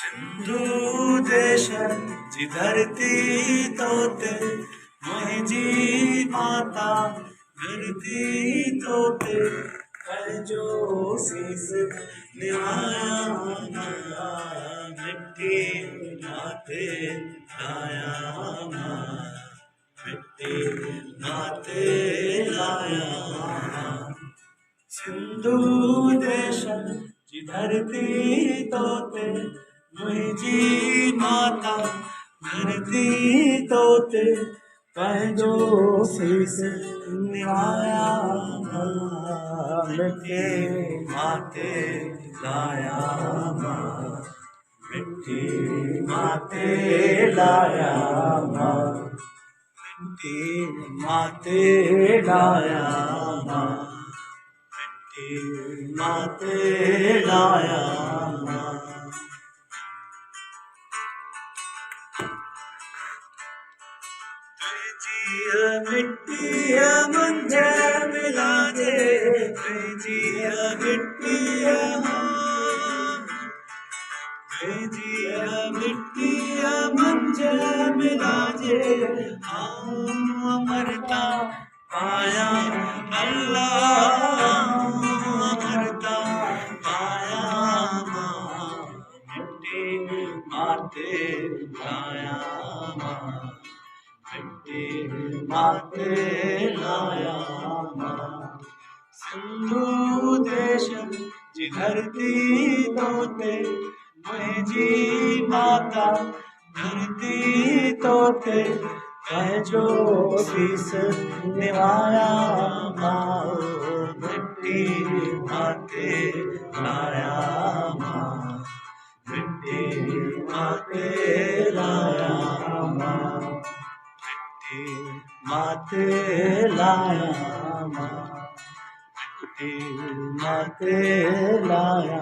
सिंधु देश जी धरती तोते मुंहिंजी माता धरती तोते जो शीस निभाया मिट्टी माते लाया मिट्टी माते लाया सिंधु देश जी धरती तोते मुंहिंजी माता धरती तोते पंहिंजो शीस निभाया मिट्टी माते लाया मिट्टी माते लाया मिट्टी माते लाया मिट्टी माते लाया मिट्टी मुंहिंजे मिला दे पंहिंजी मिट्टी मिट्टी मुंहिंजे मिला जे मरता पाया अल्लाह मरता पाया मिट्टी माते लाया मिट्टी माते लाया सिंधु देश जी धरती तोते मुंहिंजी माता धरती तोते पंहिंजो शीस निभाया मिट्टी माते लाया मिट्टी माते लाया माते लाया मिट्टी माते लाया।